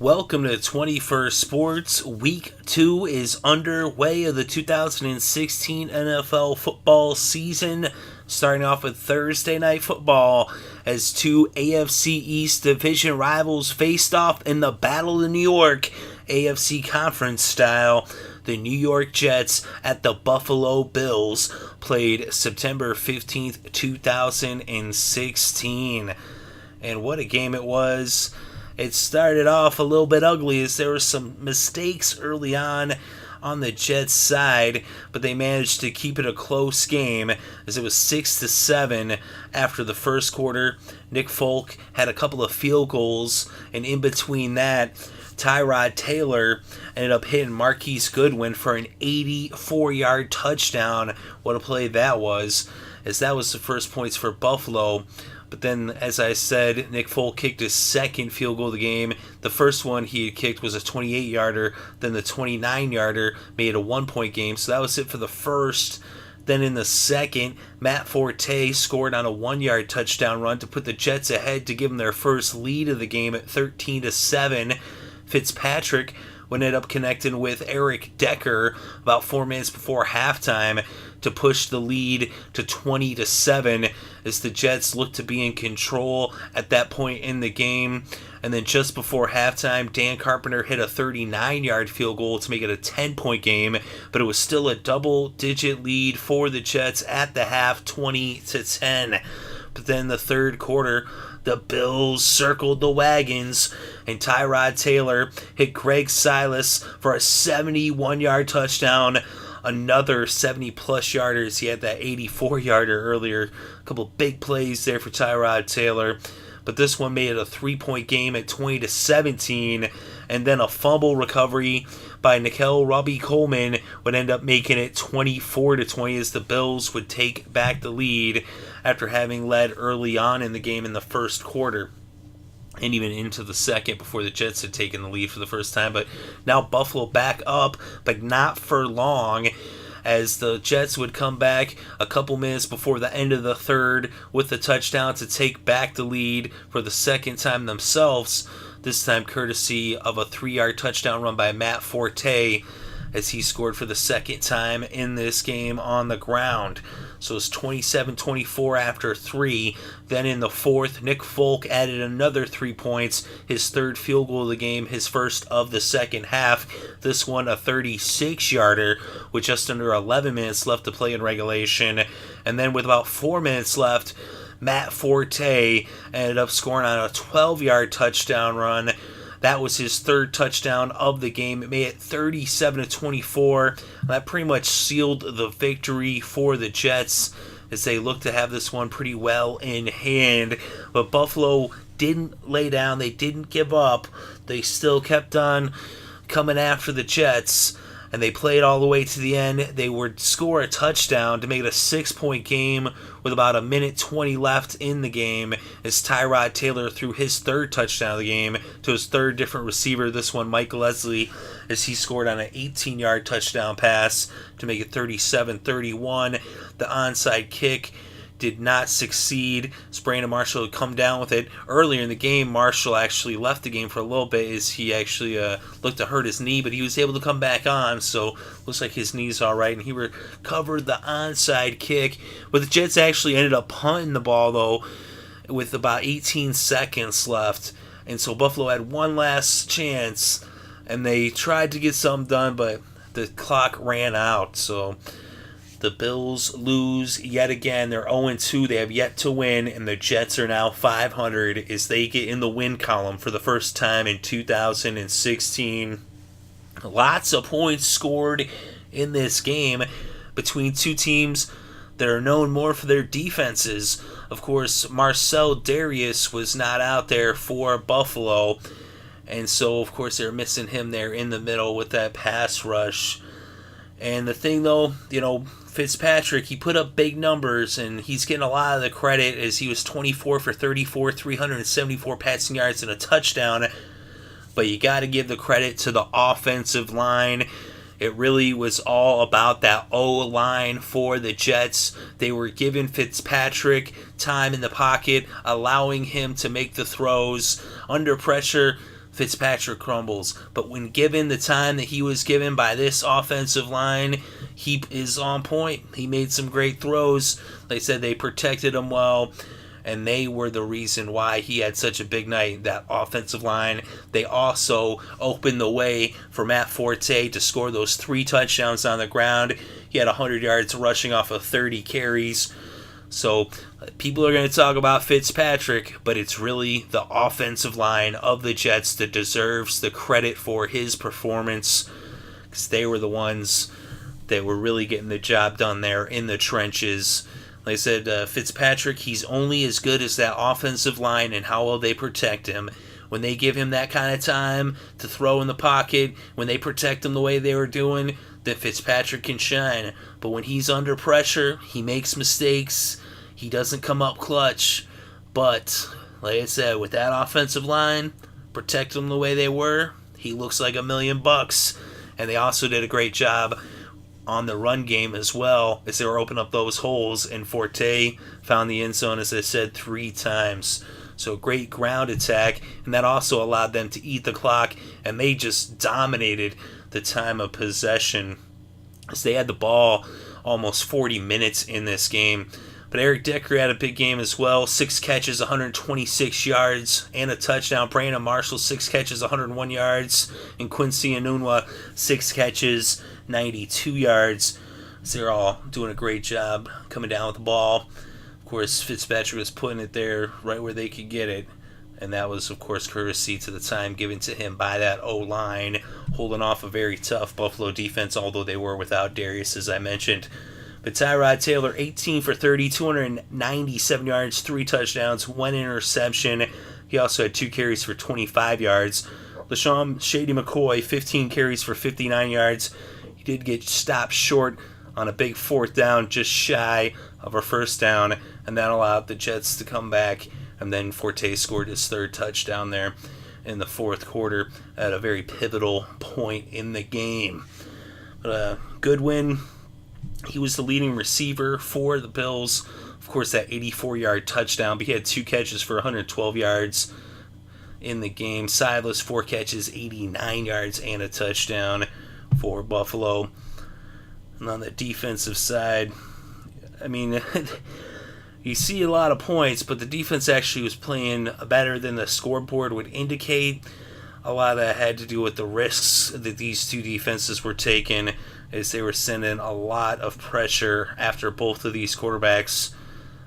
Welcome to 21st Sports. Week 2 is underway of the 2016 NFL football season. Starting off with Thursday Night Football as two AFC East division rivals faced off in the Battle of New York, AFC Conference style. The New York Jets at the Buffalo Bills played September 15th, 2016. And what a game it was. It started off a little bit ugly as there were some mistakes early on the Jets side, but they managed to keep it a close game as it was 6-7 after the first quarter. Nick Folk had a couple of field goals, and in between that, Tyrod Taylor ended up hitting Marquise Goodwin for an 84-yard touchdown. What a play that was, as that was the first points for Buffalo. But then, as I said, Nick Folk kicked his second field goal of the game. The first one he had kicked was a 28-yarder. Then the 29-yarder made a one-point game. So that was it for the first. Then in the second, Matt Forte scored on a 1-yard touchdown run to put the Jets ahead to give them their first lead of the game at 13-7. Fitzpatrick ended up connecting with Eric Decker about 4 minutes before halftime to push the lead to 20-7 as the Jets looked to be in control at that point in the game. And then just before halftime, Dan Carpenter hit a 39-yard field goal to make it a 10-point game, but it was still a double-digit lead for the Jets at the half, 20-10. But then the third quarter, the Bills circled the wagons, and Tyrod Taylor hit Greg Silas for a 71-yard touchdown. Another 70-plus yarders. He had that 84-yarder earlier. A couple big plays there for Tyrod Taylor. But this one made it a 3-point game at 20-17. And then a fumble recovery by Nickel Robbie Coleman would end up making it 24-20 as the Bills would take back the lead after having led early on in the game in the first quarter. And even into the second before the Jets had taken the lead for the first time. But now Buffalo back up, but not for long, as the Jets would come back a couple minutes before the end of the third with the touchdown to take back the lead for the second time themselves, this time courtesy of a 3-yard touchdown run by Matt Forte as he scored for the second time in this game on the ground. So it's 27-24 after 3. Then in the fourth, Nick Folk added another 3 points, his third field goal of the game, his first of the second half. This one a 36-yarder with just under 11 minutes left to play in regulation. And then with about 4 minutes left, Matt Forte ended up scoring on a 12-yard touchdown run. That was his third touchdown of the game. It made it 37-24. That pretty much sealed the victory for the Jets as they looked to have this one pretty well in hand. But Buffalo didn't lay down. They didn't give up. They still kept on coming after the Jets, and they played all the way to the end. They would score a touchdown to make it a 6-point game with about a minute 20 left in the game as Tyrod Taylor threw his third touchdown of the game to his third different receiver, this one Mike Leslie, as he scored on an 18-yard touchdown pass to make it 37-31. The onside kick did not succeed. Brandon Marshall had come down with it. Earlier in the game, Marshall actually left the game for a little bit as he actually looked to hurt his knee, but he was able to come back on, so looks like his knee's all right, and he recovered the onside kick. But the Jets actually ended up punting the ball, though, with about 18 seconds left, and so Buffalo had one last chance, and they tried to get something done, but the clock ran out, so the Bills lose yet again. They're 0-2. They have yet to win, and the Jets are now 500 as they get in the win column for the first time in 2016. Lots of points scored in this game between two teams that are known more for their defenses. Of course, Marcel Darius was not out there for Buffalo, and so, of course, they're missing him there in the middle with that pass rush. And the thing, though, Fitzpatrick, he put up big numbers, and he's getting a lot of the credit as he was 24 for 34, 374 passing yards and a touchdown. But you got to give the credit to the offensive line. It really was all about that O-line for the Jets. They were giving Fitzpatrick time in the pocket, allowing him to make the throws under pressure. Fitzpatrick crumbles. But when given the time that he was given by this offensive line, he is on point. He made some great throws. They said they protected him well, and they were the reason why he had such a big night, that offensive line. They also opened the way for Matt Forte to score those 3 touchdowns on the ground. He had 100 yards rushing off of 30 carries. So people are going to talk about Fitzpatrick, but it's really the offensive line of the Jets that deserves the credit for his performance, because they were the ones that were really getting the job done there in the trenches. Like I said, Fitzpatrick, he's only as good as that offensive line and how well they protect him. When they give him that kind of time to throw in the pocket, when they protect him the way they were doing, then Fitzpatrick can shine. But when he's under pressure, he makes mistakes. He doesn't come up clutch. But, like I said, with that offensive line, protect them the way they were, he looks like $1 million. And they also did a great job on the run game as well, as they were opening up those holes, and Forte found the end zone, as I said, 3 times. So great ground attack, and that also allowed them to eat the clock, and they just dominated the time of possession, as they had the ball almost 40 minutes in this game. But Eric Decker had a big game as well. 6 catches, 126 yards, and a touchdown. Brandon Marshall, 6 catches, 101 yards. And Quincy Enunwa, 6 catches, 92 yards. So they're all doing a great job coming down with the ball. Of course, Fitzpatrick was putting it there right where they could get it. And that was, of course, courtesy to the time given to him by that O-line, holding off a very tough Buffalo defense, although they were without Darius, as I mentioned. But Tyrod Taylor, 18 for 30, 297 yards, 3 touchdowns, 1 interception. He also had 2 carries for 25 yards. LaShawn Shady McCoy, 15 carries for 59 yards. He did get stopped short on a big 4th down, just shy of a 1st down, and that allowed the Jets to come back. And then Forte scored his 3rd touchdown there in the 4th quarter at a very pivotal point in the game. But good win. He was the leading receiver for the Bills. Of course, that 84-yard touchdown, but he had 2 catches for 112 yards in the game. Silas, 4 catches, 89 yards, and a touchdown for Buffalo. And on the defensive side, I mean, you see a lot of points, but the defense actually was playing better than the scoreboard would indicate. A lot of that had to do with the risks that these 2 defenses were taking, as they were sending a lot of pressure after both of these quarterbacks.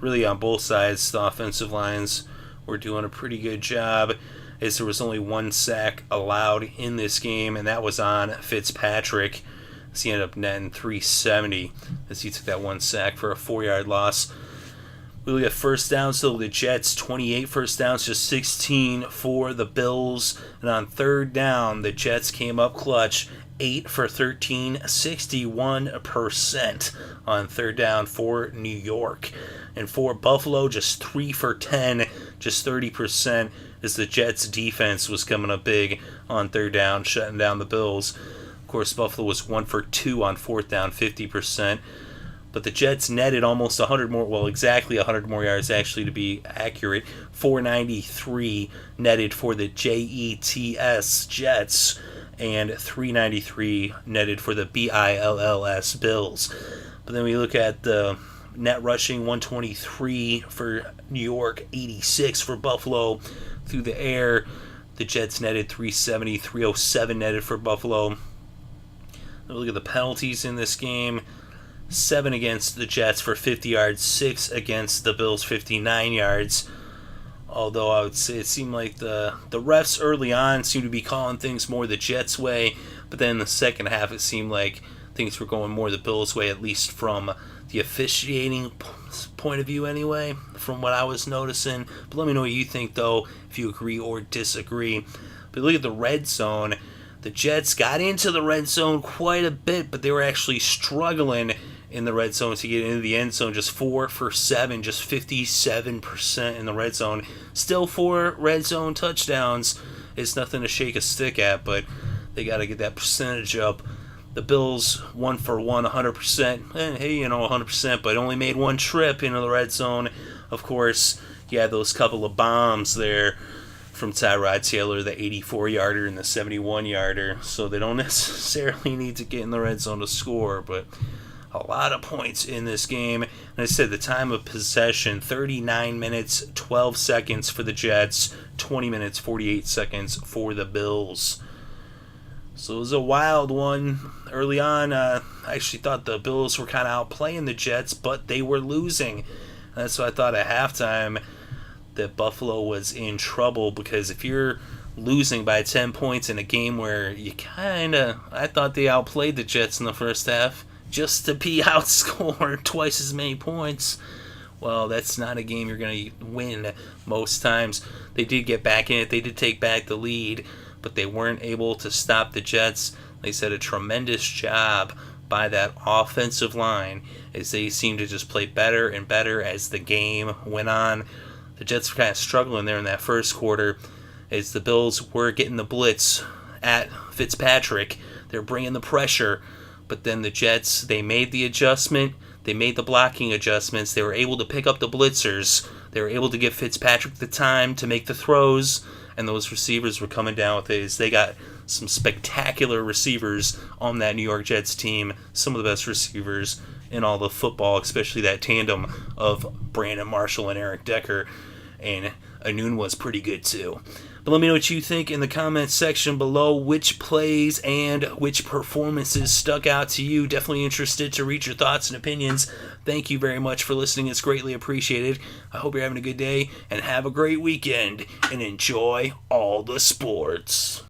Really on both sides, the offensive lines were doing a pretty good job, as there was only 1 sack allowed in this game, and that was on Fitzpatrick. As he ended up netting 370, as he took that 1 sack for a 4-yard loss. We look at first downs, so the Jets, 28 first downs, just 16 for the Bills. And on 3rd down, the Jets came up clutch, 8 for 13, 61% on 3rd down for New York. And for Buffalo, just 3 for 10, just 30%, as the Jets' defense was coming up big on 3rd down, shutting down the Bills. Of course, Buffalo was 1 for 2 on 4th down, 50%. But the Jets netted almost 100 more, well, exactly 100 more yards, actually, to be accurate. 493 netted for the Jets, and 393 netted for the Bills Bills. But then we look at the net rushing, 123 for New York, 86 for Buffalo. Through the air, the Jets netted 370, 307 netted for Buffalo. Then we look at the penalties in this game. 7 against the Jets for 50 yards, 6 against the Bills, 59 yards. Although I would say it seemed like the refs early on seemed to be calling things more the Jets' way, but then in the second half it seemed like things were going more the Bills' way, at least from the officiating point of view anyway, from what I was noticing. But let me know what you think, though, if you agree or disagree. But look at the red zone. The Jets got into the red zone quite a bit, but they were actually struggling in the red zone to get into the end zone. Just 4 for 7, just 57% in the red zone. Still 4 red zone touchdowns. It's nothing to shake a stick at, but they got to get that percentage up. The Bills 1 for 1, 100%. And hey, 100%, but only made 1 trip into the red zone. Of course, you had those couple of bombs there from Tyrod Taylor, the 84-yarder and the 71-yarder, so they don't necessarily need to get in the red zone to score, but a lot of points in this game. And I said the time of possession, 39 minutes, 12 seconds for the Jets, 20 minutes, 48 seconds for the Bills. So it was a wild one early on. I actually thought the Bills were kind of outplaying the Jets, but they were losing. That's why I thought at halftime that Buffalo was in trouble, because if you're losing by 10 points in a game where I thought they outplayed the Jets in the first half, just to be outscored twice as many points, well, that's not a game you're going to win most times. They did get back in it. They did take back the lead, but they weren't able to stop the Jets. They did a tremendous job by that offensive line as they seemed to just play better and better as the game went on. The Jets were kind of struggling there in that first quarter as the Bills were getting the blitz at Fitzpatrick. They're bringing the pressure. But then the Jets, they made the adjustment. They made the blocking adjustments. They were able to pick up the blitzers. They were able to give Fitzpatrick the time to make the throws. And those receivers were coming down with it. They got some spectacular receivers on that New York Jets team. Some of the best receivers in all of football, especially that tandem of Brandon Marshall and Eric Decker. And Anun was pretty good too. But let me know what you think in the comments section below. Which plays and which performances stuck out to you? Definitely interested to read your thoughts and opinions. Thank you very much for listening. It's greatly appreciated. I hope you're having a good day and have a great weekend and enjoy all the sports.